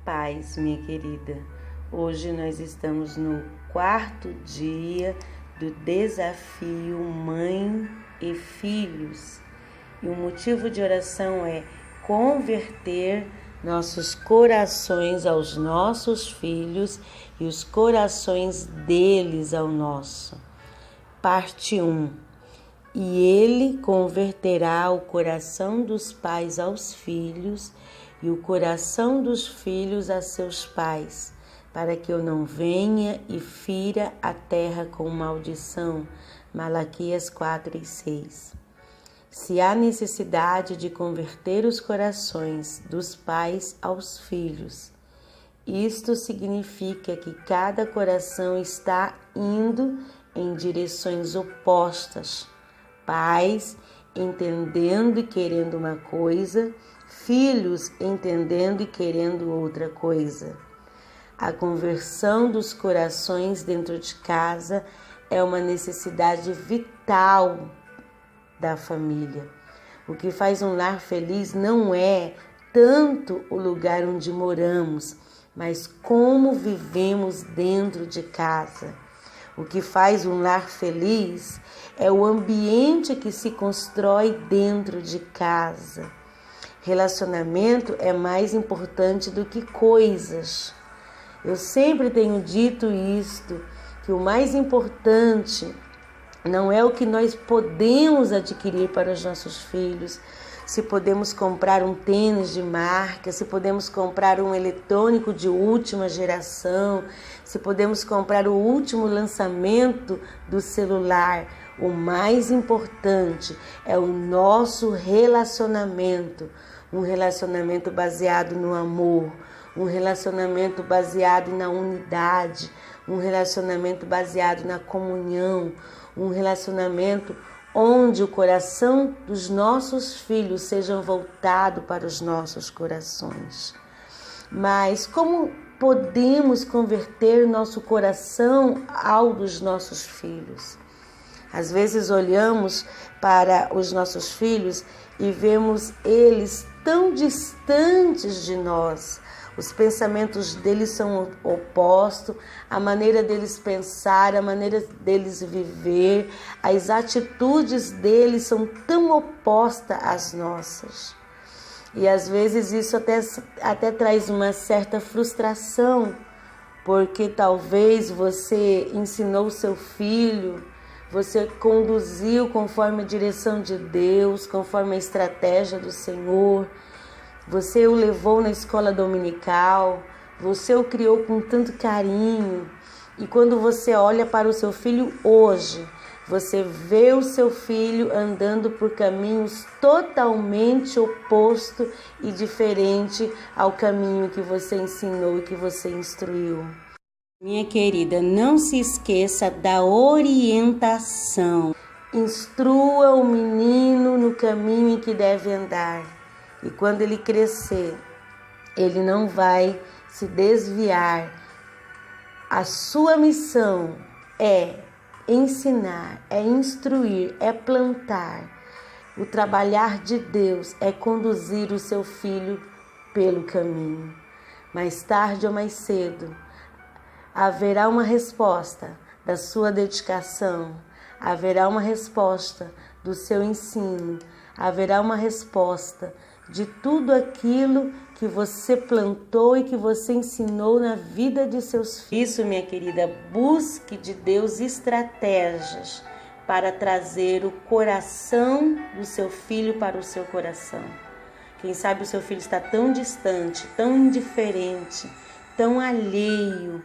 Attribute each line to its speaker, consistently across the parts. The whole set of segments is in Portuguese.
Speaker 1: paz, minha querida. Hoje nós estamos no 4º dia do desafio Mãe e Filhos. E o motivo de oração é converter nossos corações aos nossos filhos e os corações deles ao nosso. Parte 1. E ele converterá o coração dos pais aos filhos e o coração dos filhos a seus pais, para que eu não venha e fira a terra com maldição. Malaquias 4:6. Se há necessidade de converter os corações dos pais aos filhos, isto significa que cada coração está indo em direções opostas. Pais entendendo e querendo uma coisa, filhos entendendo e querendo outra coisa. A conversão dos corações dentro de casa é uma necessidade vital da família. O que faz um lar feliz não é tanto o lugar onde moramos, mas como vivemos dentro de casa. O que faz um lar feliz é o ambiente que se constrói dentro de casa. Relacionamento é mais importante do que coisas. Eu sempre tenho dito isto, que o mais importante não é o que nós podemos adquirir para os nossos filhos, se podemos comprar um tênis de marca, se podemos comprar um eletrônico de última geração, se podemos comprar o último lançamento do celular. O mais importante é o nosso relacionamento, um relacionamento baseado no amor, um relacionamento baseado na unidade, um relacionamento baseado na comunhão, um relacionamento onde o coração dos nossos filhos seja voltado para os nossos corações. Mas como podemos converter nosso coração ao dos nossos filhos? Às vezes olhamos para os nossos filhos e vemos eles tão distantes de nós. Os pensamentos deles são opostos, a maneira deles pensar, a maneira deles viver, as atitudes deles são tão opostas às nossas. E às vezes isso até traz uma certa frustração, porque talvez você ensinou o seu filho, você conduziu conforme a direção de Deus, conforme a estratégia do Senhor. Você o levou na escola dominical, você o criou com tanto carinho. E quando você olha para o seu filho hoje, você vê o seu filho andando por caminhos totalmente oposto e diferente ao caminho que você ensinou e que você instruiu. Minha querida, não se esqueça da orientação. Instrua o menino no caminho em que deve andar. E quando ele crescer, ele não vai se desviar. A sua missão é ensinar, é instruir, é plantar. O trabalhar de Deus é conduzir o seu filho pelo caminho. Mais tarde ou mais cedo, haverá uma resposta da sua dedicação, haverá uma resposta do seu ensino, haverá uma resposta de tudo aquilo que você plantou e que você ensinou na vida de seus filhos. Isso, minha querida, busque de Deus estratégias para trazer o coração do seu filho para o seu coração. Quem sabe o seu filho está tão distante, tão indiferente, tão alheio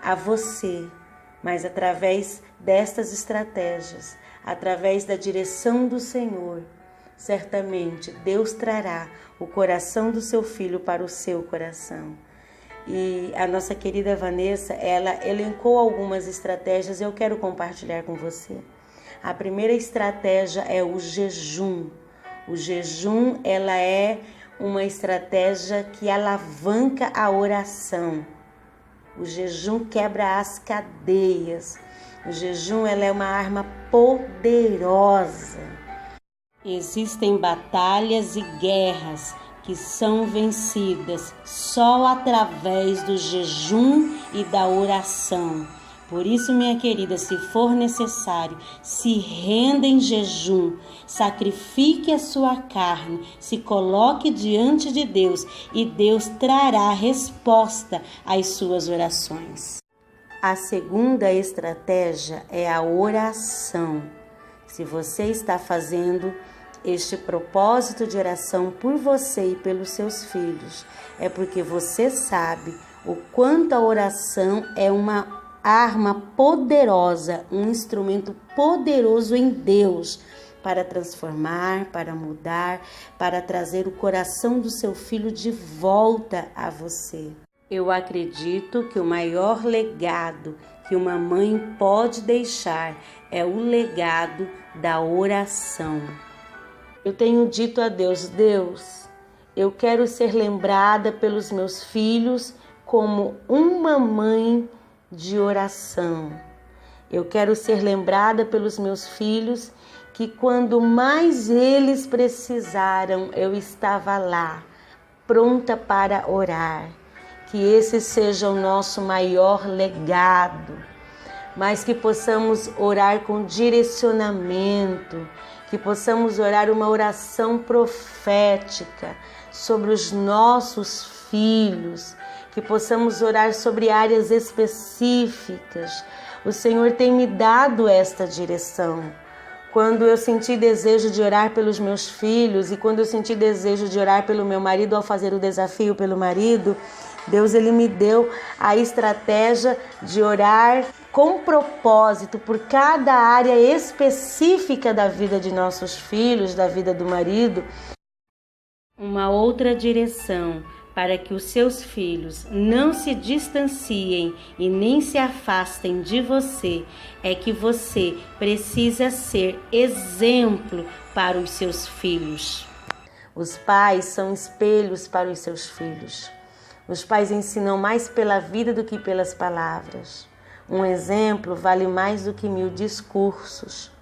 Speaker 1: a você, mas através destas estratégias, através da direção do Senhor, certamente Deus trará o coração do seu filho para o seu coração. E a nossa querida Vanessa, ela elencou algumas estratégias e eu quero compartilhar com você. A primeira estratégia é o jejum. O jejum, ela é uma estratégia que alavanca a oração. O jejum quebra as cadeias. O jejum, ela é uma arma poderosa. Existem batalhas e guerras, que são vencidas só através do jejum e da oração. Por isso, minha querida, se for necessário, se renda em jejum, sacrifique a sua carne, se coloque diante de Deus e Deus trará resposta às suas orações. A segunda estratégia é a oração. Se você está fazendo este propósito de oração por você e pelos seus filhos, é porque você sabe o quanto a oração é uma arma poderosa, um instrumento poderoso em Deus para transformar, para mudar, para trazer o coração do seu filho de volta a você. Eu acredito que o maior legado que uma mãe pode deixar é o legado da oração. Eu tenho dito a Deus: Deus, eu quero ser lembrada pelos meus filhos como uma mãe de oração. Eu quero ser lembrada pelos meus filhos que quando mais eles precisaram, eu estava lá, pronta para orar. Que esse seja o nosso maior legado, mas que possamos orar com direcionamento, que possamos orar uma oração profética sobre os nossos filhos, que possamos orar sobre áreas específicas. O Senhor tem me dado esta direção. Quando eu senti desejo de orar pelos meus filhos e quando eu senti desejo de orar pelo meu marido ao fazer o desafio pelo marido, Deus ele me deu a estratégia de orar com propósito por cada área específica da vida de nossos filhos, da vida do marido. Uma outra direção para que os seus filhos não se distanciem e nem se afastem de você é que você precisa ser exemplo para os seus filhos. Os pais são espelhos para os seus filhos. Os pais ensinam mais pela vida do que pelas palavras. Um exemplo vale mais do que 1000 discursos.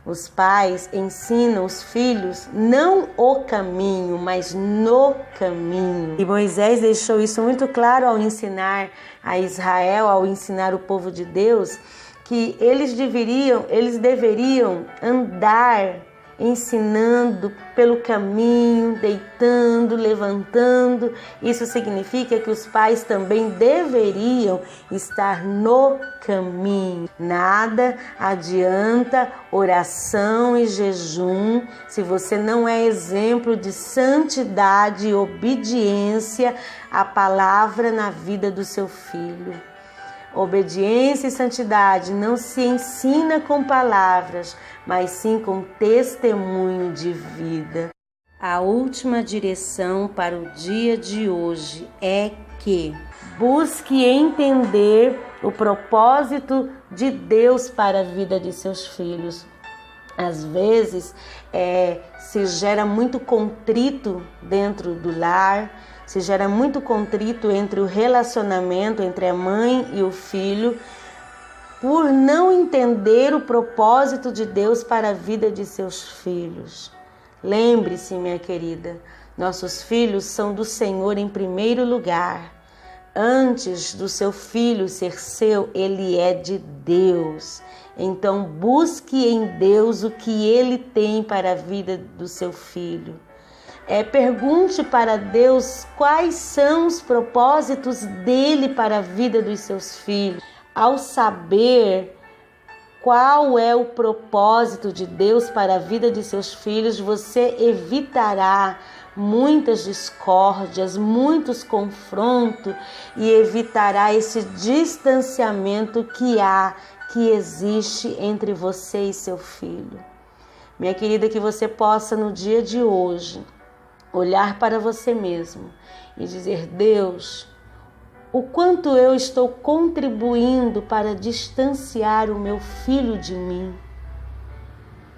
Speaker 1: Os pais ensinam os filhos não o caminho, mas no caminho. E Moisés deixou isso muito claro ao ensinar a Israel, ao ensinar o povo de Deus, que eles deveriam andar ensinando pelo caminho, deitando, levantando. Isso significa que os pais também deveriam estar no caminho. Nada adianta oração e jejum se você não é exemplo de santidade e obediência à palavra na vida do seu filho. Obediência e santidade não se ensina com palavras, mas sim com testemunho de vida. A última direção para o dia de hoje é que busque entender o propósito de Deus para a vida de seus filhos. Às vezes, se gera muito contrito dentro do lar, se gera muito contrito entre o relacionamento entre a mãe e o filho, por não entender o propósito de Deus para a vida de seus filhos. Lembre-se, minha querida, nossos filhos são do Senhor em primeiro lugar. Antes do seu filho ser seu, ele é de Deus. Então, busque em Deus o que ele tem para a vida do seu filho. Pergunte para Deus quais são os propósitos dele para a vida dos seus filhos. Ao saber qual é o propósito de Deus para a vida de seus filhos, você evitará muitas discórdias, muitos confrontos e evitará esse distanciamento que existe entre você e seu filho. Minha querida, que você possa no dia de hoje olhar para você mesmo e dizer: Deus, o quanto eu estou contribuindo para distanciar o meu filho de mim?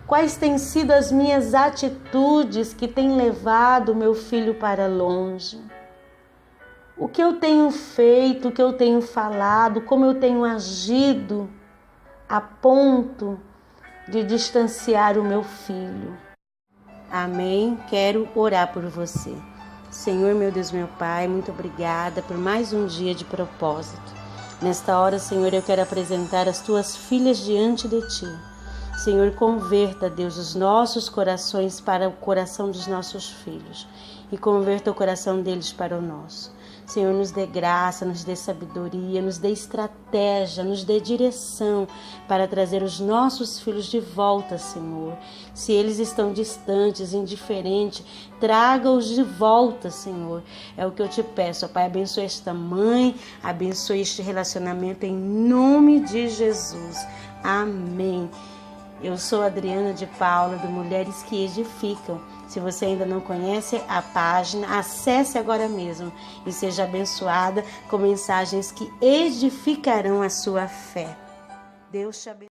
Speaker 1: Quais têm sido as minhas atitudes que têm levado o meu filho para longe? O que eu tenho feito, o que eu tenho falado, como eu tenho agido a ponto de distanciar o meu filho? Amém? Quero orar por você. Senhor, meu Deus, meu Pai, muito obrigada por mais um dia de propósito. Nesta hora, Senhor, eu quero apresentar as tuas filhas diante de ti. Senhor, converta, Deus, os nossos corações para o coração dos nossos filhos e converta o coração deles para o nosso. Senhor, nos dê graça, nos dê sabedoria, nos dê estratégia, nos dê direção para trazer os nossos filhos de volta, Senhor. Se eles estão distantes, indiferentes, traga-os de volta, Senhor. É o que eu te peço, ó Pai. Abençoe esta mãe, abençoe este relacionamento em nome de Jesus. Amém. Eu sou Adriana de Paula, do Mulheres que Edificam. Se você ainda não conhece a página, acesse agora mesmo e seja abençoada com mensagens que edificarão a sua fé. Deus te abençoe.